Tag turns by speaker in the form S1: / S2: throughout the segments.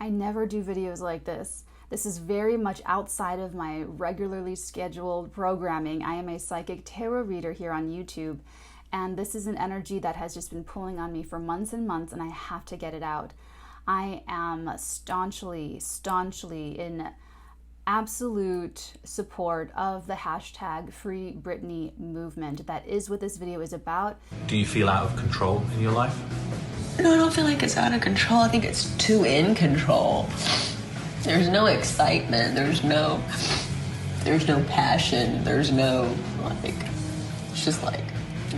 S1: I never do videos like this. This is very much outside of my regularly scheduled programming. I am a psychic tarot reader here on YouTube, and this is an energy that has just been pulling on me for months and months, and I have to get it out. I am staunchly in absolute support of the hashtag FREEBRITNEY movement. That is what this video is about.
S2: Do you feel out of control in your life?
S3: No, I don't feel like it's out of control. I think it's too in control. There's no excitement. There's no passion. There's no, it's just like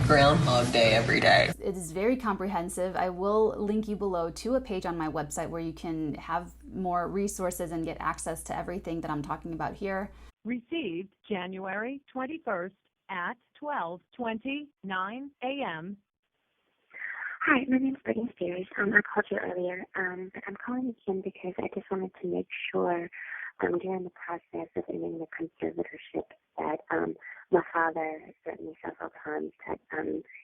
S3: Groundhog Day every day.
S1: It is very comprehensive. I will link you below to a page on my website where you can have more resources and get access to everything that I'm talking about here.
S4: Received January 21st at 12:29 a.m.
S5: Hi, my name is Britney Spears. I called you earlier, but I'm calling again because I just wanted to make sure during the process of ending the conservatorship that my father has threatened me several times that,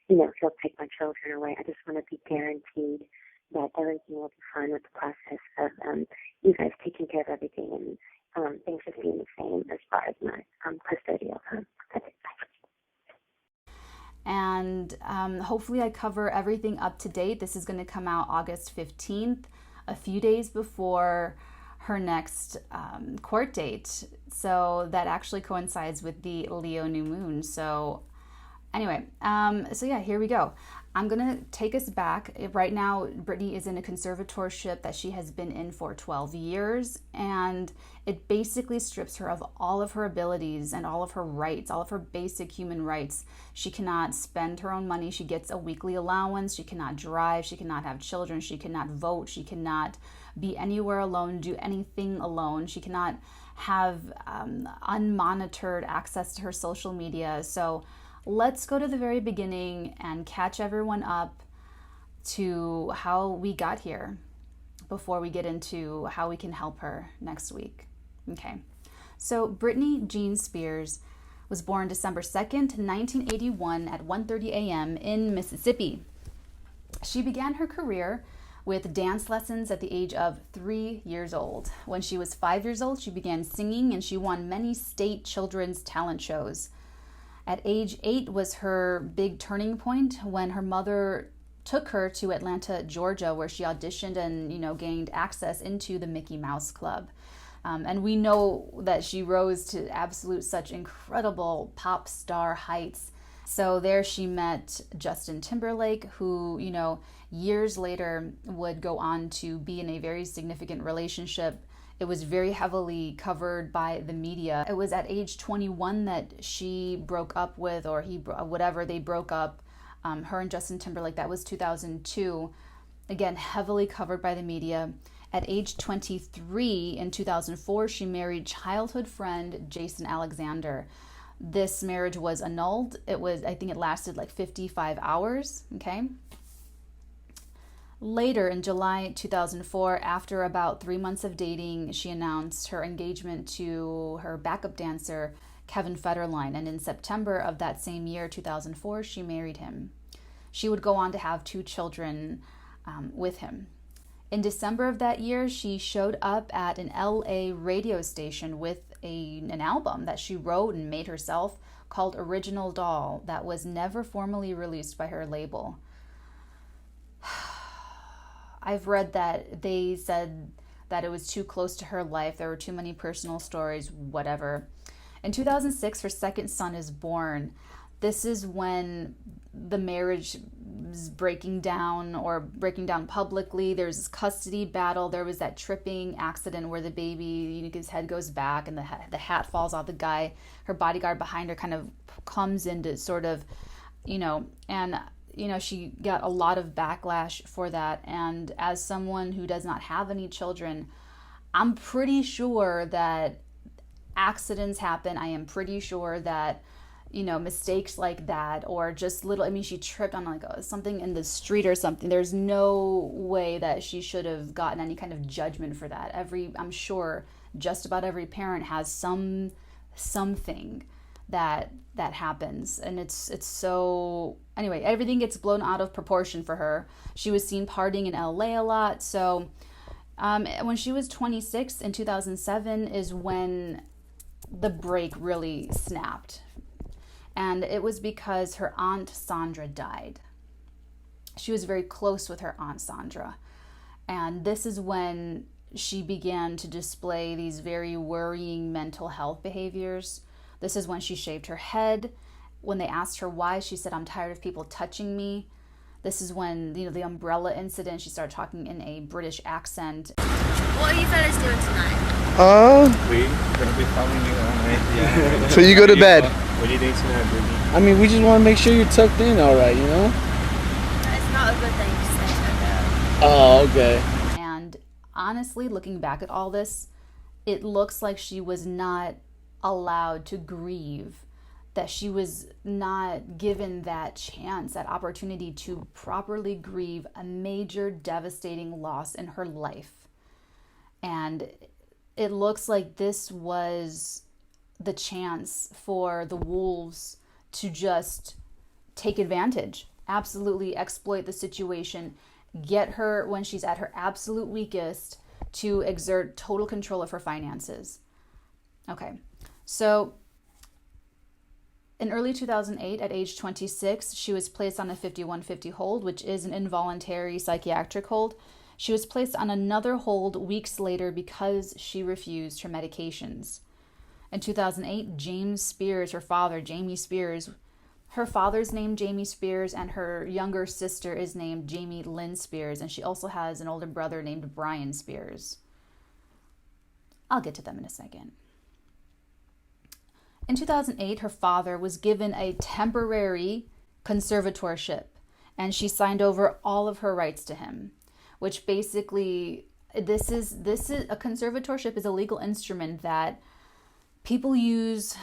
S5: he'll take my children away. I just want to be guaranteed that everything will be fine with the process of you guys taking care of everything and things just being the same as far as my custodial time. That's it. Bye.
S1: And hopefully I cover everything up to date. This is going to come out August 15th, a few days before her next court date. So that actually coincides with the Leo new moon. So anyway, so yeah, here we go. I'm gonna take us back. Right now, Britney is in a conservatorship that she has been in for 12 years, and it basically strips her of all of her abilities and all of her rights, all of her basic human rights. She cannot spend her own money. She gets a weekly allowance. She cannot drive. She cannot have children. She cannot vote. She cannot be anywhere alone, do anything alone. She cannot have unmonitored access to her social media. So let's go to the very beginning and catch everyone up to how we got here before we get into how we can help her next week. Okay, so Britney Jean Spears was born December 2nd, 1981 at 1:30 a.m. in Mississippi. She began her career with dance lessons at the age of 3 years old. When she was 5 years old, she began singing and she won many state children's talent shows. At age 8 was her big turning point when her mother took her to Atlanta, Georgia, where she auditioned and, gained access into the Mickey Mouse Club. And we know that she rose to absolute such incredible pop star heights. So there she met Justin Timberlake, who, years later would go on to be in a very significant relationship. It was very heavily covered by the media. It was at age 21 that she broke up with, or they broke up, her and Justin Timberlake. That was 2002. Again, heavily covered by the media. At age 23 in 2004, she married childhood friend Jason Alexander. This marriage was annulled. I think it lasted like 55 hours, okay? Later, in July 2004, after about 3 months of dating, she announced her engagement to her backup dancer, Kevin Federline, and in September of that same year, 2004, she married him. She would go on to have 2 children with him. In December of that year, she showed up at an LA radio station with an album that she wrote and made herself called Original Doll that was never formally released by her label. I've read that they said that it was too close to her life. There were too many personal stories, whatever. In 2006, her second son is born. This is when the marriage is breaking down publicly. There's this custody battle. There was that tripping accident where the baby, his head goes back and the hat falls off the guy. Her bodyguard behind her kind of comes into sort of, she got a lot of backlash for that. And as someone who does not have any children, I'm pretty sure that accidents happen. I am pretty sure that, mistakes like that, or just she tripped on something in the street or something. There's no way that she should have gotten any kind of judgment for that. I'm sure just about every parent has something that happens, and it's so, anyway, everything gets blown out of proportion for her. She was seen partying in LA a lot, so When she was 26 in 2007 is when the break really snapped. And it was because her Aunt Sandra died. She was very close with her Aunt Sandra. And this is when she began to display these very worrying mental health behaviors. This is when she shaved her head. When they asked her why, she said, "I'm tired of people touching me." This is when, the umbrella incident, she started talking in a British accent.
S6: What are you fellas doing tonight?
S7: We're gonna be following you all night. Yeah.
S8: So you go to bed?
S7: What are you doing tonight, Britney?
S9: I mean, we just want to make sure you're tucked in all right, you know?
S6: It's not a good thing to say,
S9: Oh, okay.
S1: And honestly, looking back at all this, it looks like she was not allowed to grieve, that she was not given that chance, that opportunity to properly grieve a major devastating loss in her life. And it looks like this was the chance for the wolves to just take advantage, absolutely exploit the situation, get her when she's at her absolute weakest to exert total control of her finances. Okay, so in early 2008, at age 26, she was placed on a 5150 hold, which is an involuntary psychiatric hold. She was placed on another hold weeks later because she refused her medications. In 2008, James Spears, her father, Jamie Spears, her father's named Jamie Spears, and her younger sister is named Jamie Lynn Spears, and she also has an older brother named Brian Spears. I'll get to them in a second. In 2008, her father was given a temporary conservatorship, and she signed over all of her rights to him, which basically, this is a conservatorship is a legal instrument that people use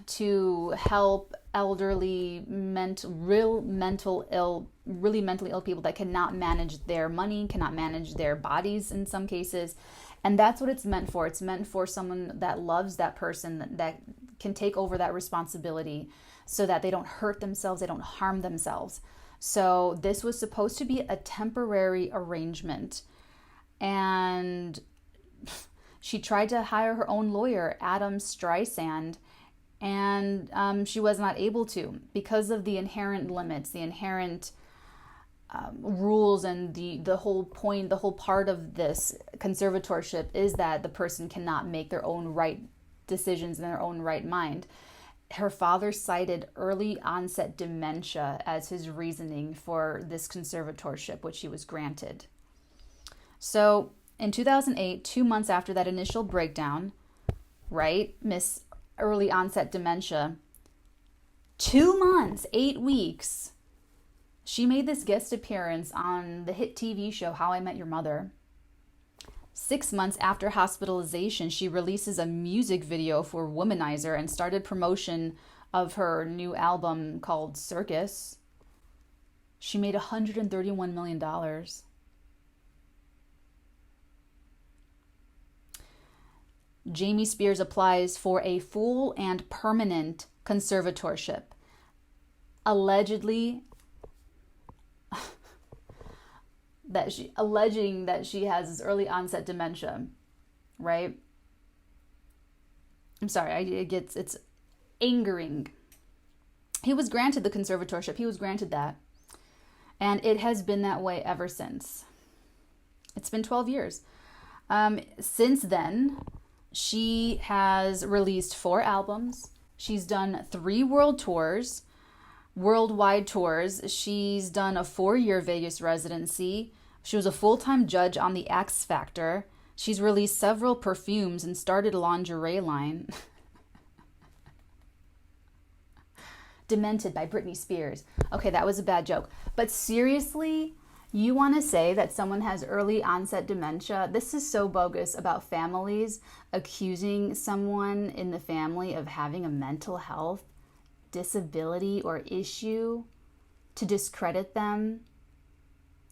S1: to help elderly, really mentally ill people that cannot manage their money, cannot manage their bodies in some cases. And that's what it's meant for. It's meant for someone that loves that person, that can take over that responsibility so that they don't hurt themselves, they don't harm themselves. So this was supposed to be a temporary arrangement. And she tried to hire her own lawyer, Adam Streisand, and she was not able to because of the inherent limits, the inherent rules, and the whole point, the whole part of this conservatorship is that the person cannot make their own right decisions in their own right mind. Her father cited early onset dementia as his reasoning for this conservatorship, which he was granted. So in 2008, 2 months after that initial breakdown, right, Miss Early Onset Dementia, 2 months, 8 weeks, she made this guest appearance on the hit TV show How I Met Your Mother. 6 months after hospitalization, she releases a music video for Womanizer and started promotion of her new album called Circus. She made $131 million. Jamie Spears applies for a full and permanent conservatorship, alleging that she has this early onset dementia, right? I'm sorry, it's angering. He was granted the conservatorship. He was granted that. And it has been that way ever since. It's been 12 years. Since then, she has released 4 albums. She's done 3 worldwide tours. She's done a 4-year Vegas residency. She was a full-time judge on the X Factor. She's released several perfumes and started a lingerie line. Demented by Britney Spears. Okay, that was a bad joke. But seriously, you want to say that someone has early onset dementia? This is so bogus about families accusing someone in the family of having a mental health disability or issue to discredit them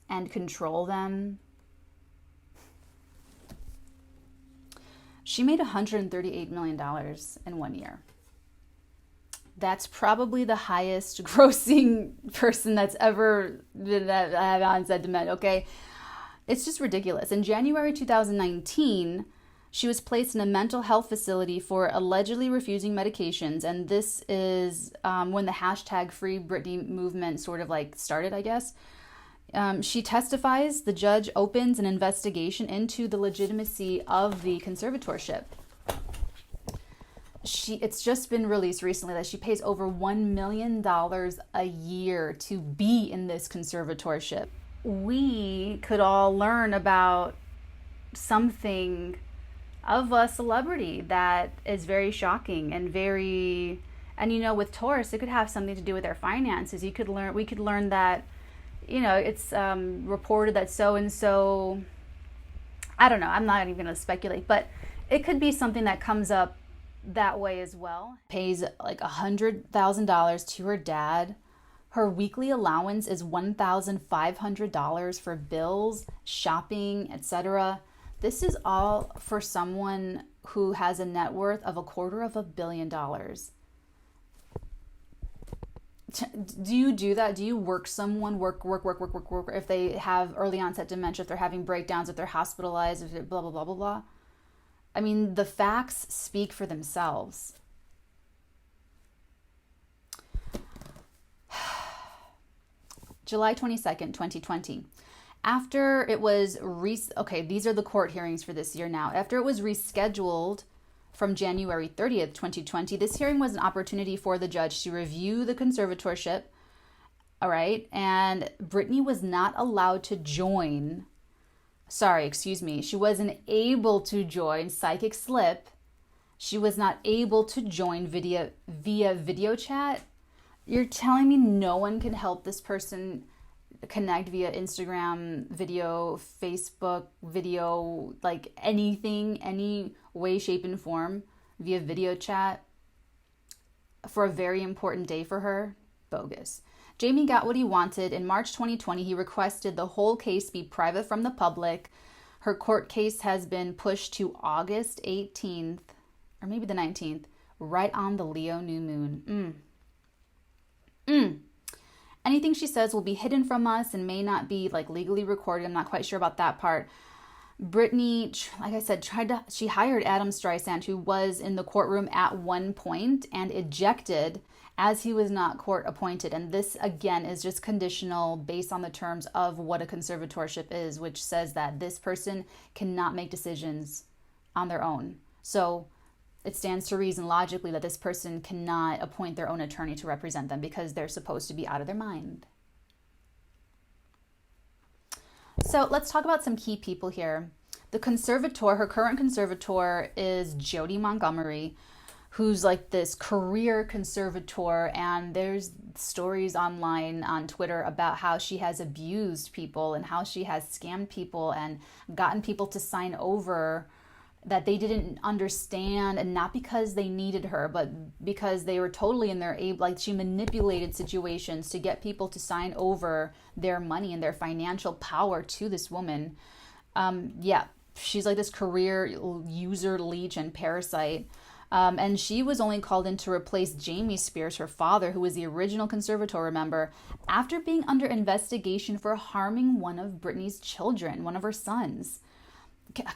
S1: and control them. She made $138 million in 1 year. That's probably the highest grossing person that's ever had onset dementia, okay? It's just ridiculous. In January 2019, she was placed in a mental health facility for allegedly refusing medications. And this is when the hashtag Free Britney movement sort of like started, I guess. She testifies. The judge opens an investigation into the legitimacy of the conservatorship. It's just been released recently that she pays over $1 million a year to be in this conservatorship. We could all learn about something of a celebrity that is very shocking and and with Taurus, it could have something to do with their finances. We could learn that, it's reported that so-and-so, I don't know, I'm not even going to speculate, but it could be something that comes up that way as well. Pays like $100,000 to her dad. Her weekly allowance is $1,500 for bills, shopping, etc. This is all for someone who has a net worth of $250 million. Do you do that? Do you work someone, work, if they have early onset dementia, if they're having breakdowns, if they're hospitalized, if they're blah, blah, blah, blah, blah? I mean, the facts speak for themselves. July 22nd, 2020. After it was these are the court hearings for this year now. After it was rescheduled from January 30th, 2020, this hearing was an opportunity for the judge to review the conservatorship. All right. And Britney was not allowed to join. She wasn't able to join psychic slip. She was not able to join via video chat. You're telling me no one can help this person connect via Instagram video, Facebook video, like anything, any way, shape, and form via video chat for a very important day for her? Bogus. Jamie got what he wanted. In March 2020, he requested the whole case be private from the public. Her court case has been pushed to August 18th, or maybe the 19th, right on the Leo new moon. Anything she says will be hidden from us and may not be like legally recorded. I'm not quite sure about that part. Britney, like I said, she hired Adam Streisand, who was in the courtroom at one point, and ejected as he was not court appointed. And this, again, is just conditional based on the terms of what a conservatorship is, which says that this person cannot make decisions on their own. So it stands to reason logically that this person cannot appoint their own attorney to represent them because they're supposed to be out of their mind. So let's talk about some key people here. The conservator, her current conservator is Jody Montgomery, who's like this career conservator, and there's stories online on Twitter about how she has abused people and how she has scammed people and gotten people to sign over that they didn't understand, and not because they needed her, but because they were totally in their like she manipulated situations to get people to sign over their money and their financial power to this woman. She's like this career user, leech, and parasite. And she was only called in to replace Jamie Spears, her father, who was the original conservator, remember, after being under investigation for harming one of Britney's children, one of her sons.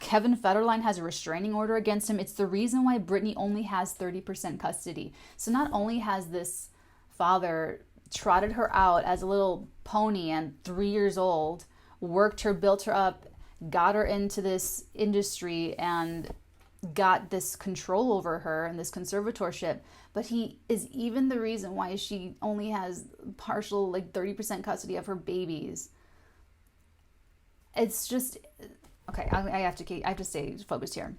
S1: Kevin Federline has a restraining order against him. It's the reason why Britney only has 30% custody. So not only has this father trotted her out as a little pony and 3 years old, worked her, built her up, got her into this industry and got this control over her and this conservatorship, but he is even the reason why she only has partial, like 30% custody of her babies. It's just... Okay, I have to stay focused here.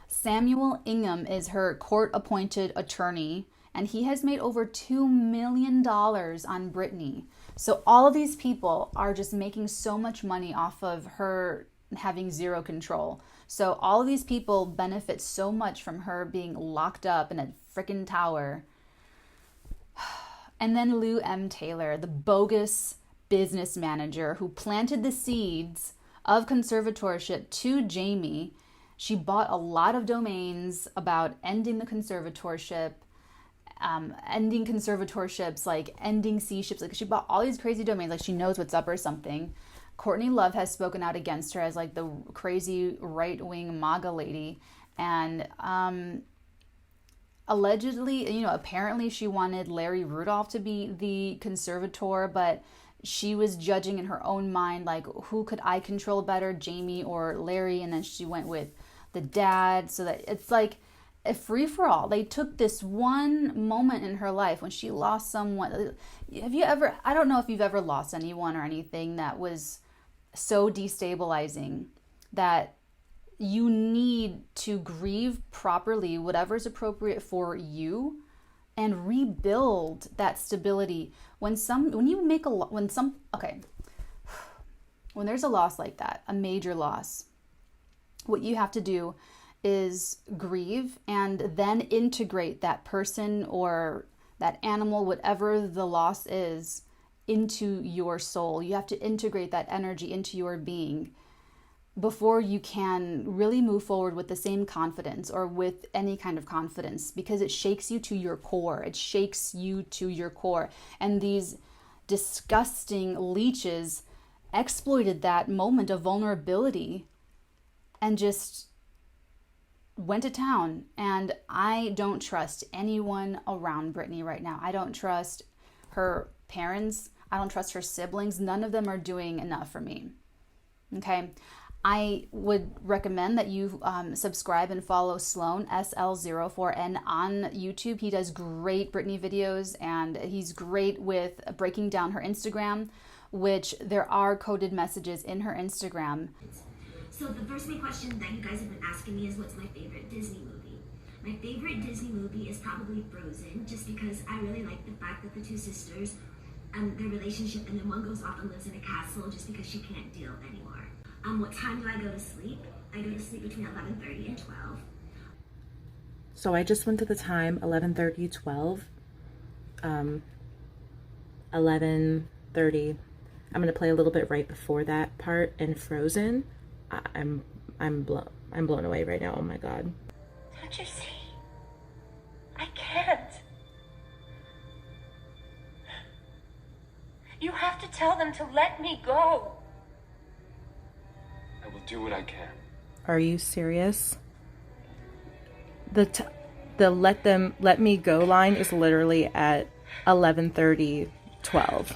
S1: Samuel Ingham is her court-appointed attorney, and he has made over $2 million on Britney. So all of these people are just making so much money off of her having zero control. So all of these people benefit so much from her being locked up in a freaking tower. And then Lou M. Taylor, the bogus business manager who planted the seeds of conservatorship to Jamie. She bought a lot of domains about ending the conservatorship, ending conservatorships, like ending sea ships. Like she bought all these crazy domains, like she knows what's up or something. Courtney Love has spoken out against her as like the crazy right-wing MAGA lady. And allegedly, you know, apparently she wanted Larry Rudolph to be the conservator, but she was judging in her own mind, like, who could I control better, Jamie or Larry? And then she went with the dad. So that it's like a free-for-all. They took this one moment in her life when she lost someone. Have you ever, I don't know if you've ever lost anyone or anything that was so destabilizing that you need to grieve properly, whatever's appropriate for you, and rebuild that stability. When there's a loss like that, a major loss, what you have to do is grieve and then integrate that person or that animal, whatever the loss is, into your soul. You have to integrate that energy into your being before you can really move forward with the same confidence or with any kind of confidence, because it shakes you to your core. It shakes you to your core. And these disgusting leeches exploited that moment of vulnerability and just went to town. And I don't trust anyone around Britney right now. I don't trust her parents. I don't trust her siblings. None of them are doing enough for me. Okay. I would recommend that you subscribe and follow Sloan, SL04N, on YouTube. He does great Britney videos, and he's great with breaking down her Instagram, which there are coded messages in her Instagram.
S8: So the first main question that you guys have been asking me is, what's my favorite Disney movie? My favorite Disney movie is probably Frozen, just because I really like the fact that the two sisters, their relationship, and then one goes off and lives in a castle just because she can't deal anymore. What time do I go to sleep? I go to sleep between 11:30 and 12.
S10: So I just went to the time 11:30, 12. 11:30. I'm gonna play a little bit right before that part in Frozen. I'm blown away right now. Oh my God.
S8: Don't you see? I can't. You have to tell them to let me go.
S7: I will do what I can.
S10: Are you serious? The let me go line is literally at 11:30, 12.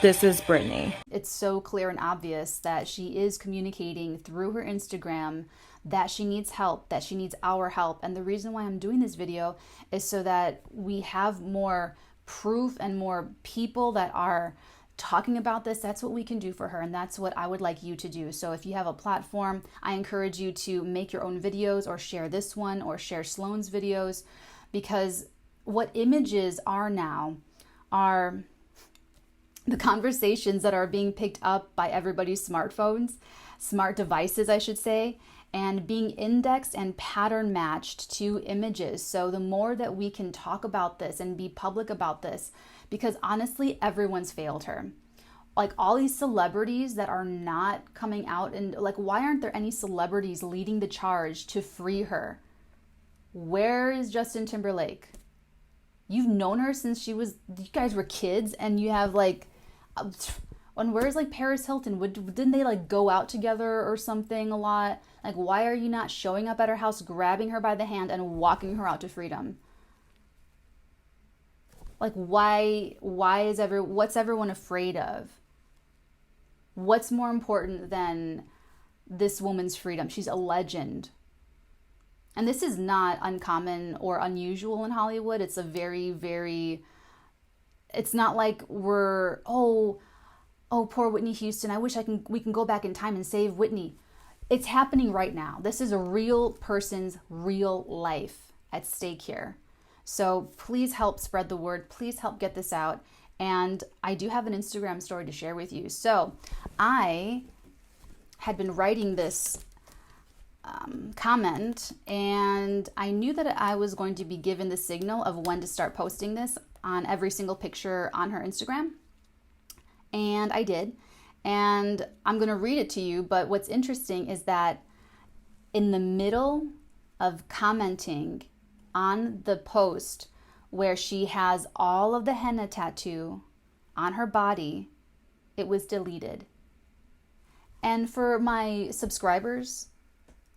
S10: This is Britney.
S1: It's so clear and obvious that she is communicating through her Instagram that she needs help, that she needs our help. And the reason why I'm doing this video is so that we have more proof and more people that are talking about this. That's what we can do for her, and that's what I would like you to do. So if you have a platform, I encourage you to make your own videos or share this one or share Sloan's videos, because what images are now are the conversations that are being picked up by everybody's smartphones, smart devices, I should say, and being indexed and pattern matched to images. So the more that we can talk about this and be public about this, because honestly, everyone's failed her. Like all these celebrities that are not coming out, and like, why aren't there any celebrities leading the charge to free her? Where is Justin Timberlake? You've known her since you guys were kids, and you have like, and where's like Paris Hilton? Didn't they like go out together or something a lot? Like, why are you not showing up at her house, grabbing her by the hand and walking her out to freedom? Like, what's everyone afraid of? What's more important than this woman's freedom? She's a legend. And this is not uncommon or unusual in Hollywood. It's a very, very, it's not like we're, oh, poor Whitney Houston. I wish we can go back in time and save Whitney. It's happening right now. This is a real person's real life at stake here. So please help spread the word. Please help get this out. And I do have an Instagram story to share with you. So I had been writing this comment, and I knew that I was going to be given the signal of when to start posting this on every single picture on her Instagram. And I did. And I'm going to read it to you. But what's interesting is that in the middle of commenting on the post where she has all of the henna tattoo on her body, it was deleted. And for my subscribers,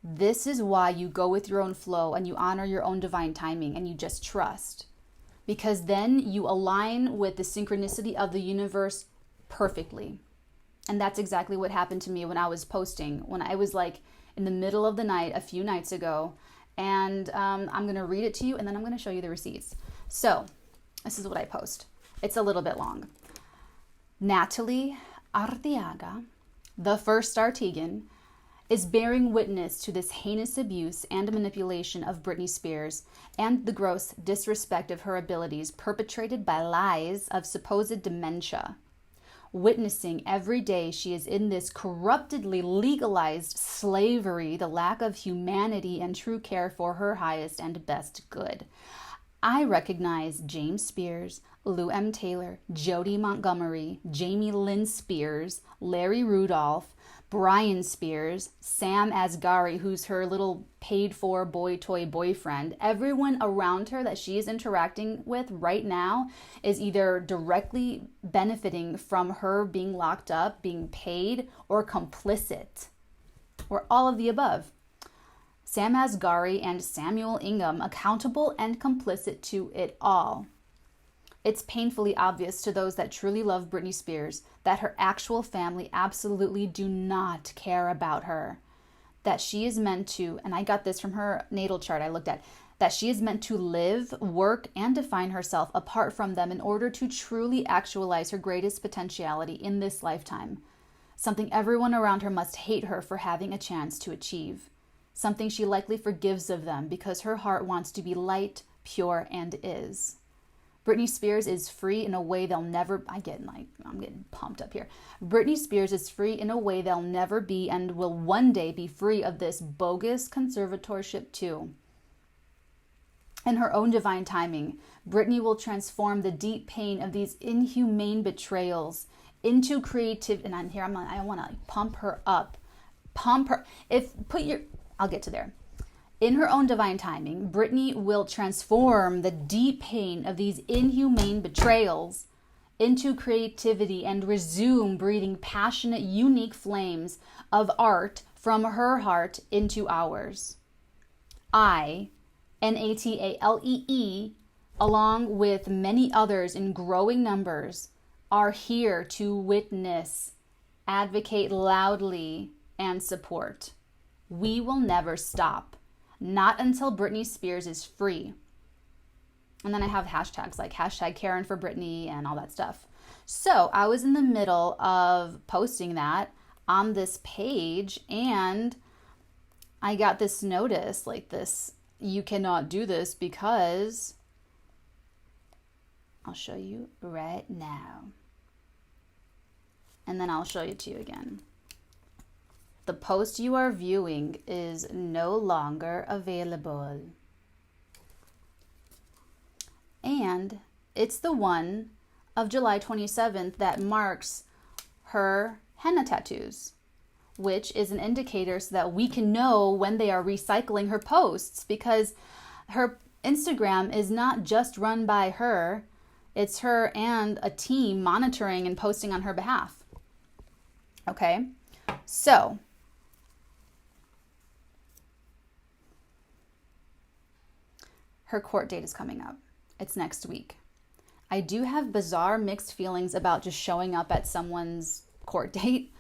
S1: this is why you go with your own flow and you honor your own divine timing and you just trust. Because then you align with the synchronicity of the universe perfectly. And that's exactly what happened to me when I was posting, when I was like in the middle of the night a few nights ago. And I'm going to read it to you and then I'm going to show you the receipts. So this is what I post. It's a little bit long. Natalee Arteaga, the first Artegan, is bearing witness to this heinous abuse and manipulation of Britney Spears and the gross disrespect of her abilities perpetrated by lies of supposed dementia. Witnessing every day she is in this corruptedly legalized slavery, the lack of humanity and true care for her highest and best good. I recognize James Spears, Lou M. Taylor, Jody Montgomery, Jamie Lynn Spears, Larry Rudolph, Brian Spears, Sam Asghari, who's her little paid-for boy toy boyfriend. Everyone around her that she is interacting with right now is either directly benefiting from her being locked up, being paid, or complicit, or all of the above. Sam Asghari and Samuel Ingham accountable and complicit to it all. It's painfully obvious to those that truly love Britney Spears that her actual family absolutely do not care about her. That she is meant to, and I got this from her natal chart I looked at, that she is meant to live, work, and define herself apart from them in order to truly actualize her greatest potentiality in this lifetime. Something everyone around her must hate her for having a chance to achieve. Something she likely forgives of them because her heart wants to be light, pure, and is. Britney Spears is free in a way they'll never, I'm getting pumped up here. Britney Spears is free in a way they'll never be and will one day be free of this bogus conservatorship too. In her own divine timing, Britney will transform the deep pain of these inhumane betrayals into creative, and I want to pump her up. I'll get to there. In her own divine timing, Britney will transform the deep pain of these inhumane betrayals into creativity and resume breathing passionate, unique flames of art from her heart into ours. I, Natalee, along with many others in growing numbers, are here to witness, advocate loudly, and support. We will never stop. Not until Britney Spears is free. And then I have hashtags like hashtag Karen for Britney and all that stuff. So I was in the middle of posting that on this page and I got this notice like this, you cannot do this because I'll show you right now. And then I'll show it to you again. The post you are viewing is no longer available. And it's the one of July 27th that marks her henna tattoos, which is an indicator so that we can know when they are recycling her posts, because her Instagram is not just run by her, it's her and a team monitoring and posting on her behalf. Okay, so her court date is coming up. It's next week. I do have bizarre mixed feelings about just showing up at someone's court date.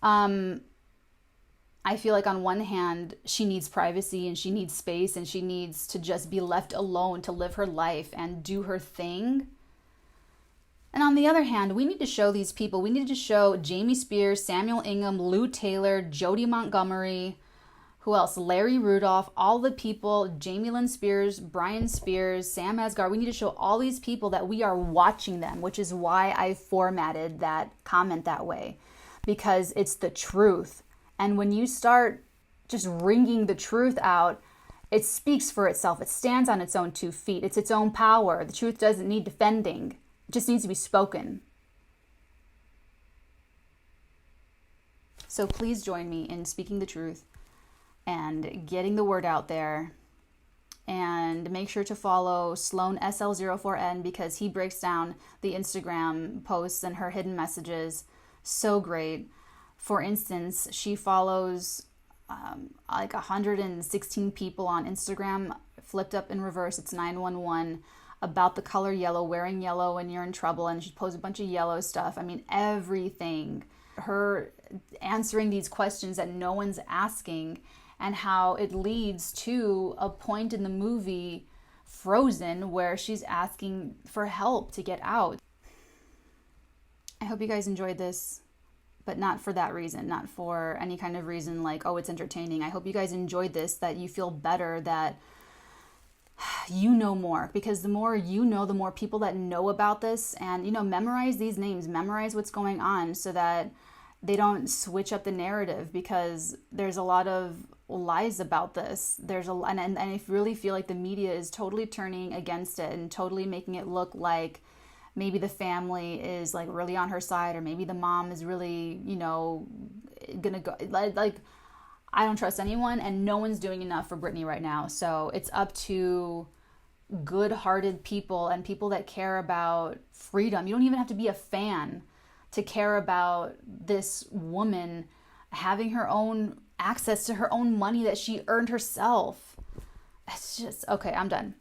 S1: I feel like on one hand, she needs privacy and she needs space and she needs to just be left alone to live her life and do her thing. And on the other hand, we need to show these people. We need to show Jamie Spears, Samuel Ingham, Lou Taylor, Jody Montgomery, who else? Larry Rudolph, all the people, Jamie Lynn Spears, Brian Spears, Sam Asghari. We need to show all these people that we are watching them, which is why I formatted that comment that way, because it's the truth. And when you start just wringing the truth out, it speaks for itself. It stands on its own 2 feet. It's its own power. The truth doesn't need defending. It just needs to be spoken. So please join me in speaking the truth and getting the word out there. And make sure to follow Sloan SL04N because he breaks down the Instagram posts and her hidden messages so great. For instance, she follows like 116 people on Instagram, flipped up in reverse, it's 911, about the color yellow, wearing yellow when you're in trouble, and she posted a bunch of yellow stuff. I mean, everything. Her answering these questions that no one's asking, and how it leads to a point in the movie Frozen where she's asking for help to get out. I hope you guys enjoyed this, but not for that reason, not for any kind of reason like, oh, it's entertaining. I hope you guys enjoyed this, that you feel better, that you know more, because the more you know, the more people that know about this. And, you know, memorize these names, memorize what's going on so that they don't switch up the narrative, because there's a lot of lies about this. And I really feel like the media is totally turning against it and totally making it look like maybe the family is like really on her side, or maybe the mom is really, you know, gonna go, like I don't trust anyone, and no one's doing enough for Britney right now. So it's up to good-hearted people and people that care about freedom. You don't even have to be a fan to care about this woman having her own access to her own money that she earned herself. It's just, okay, I'm done.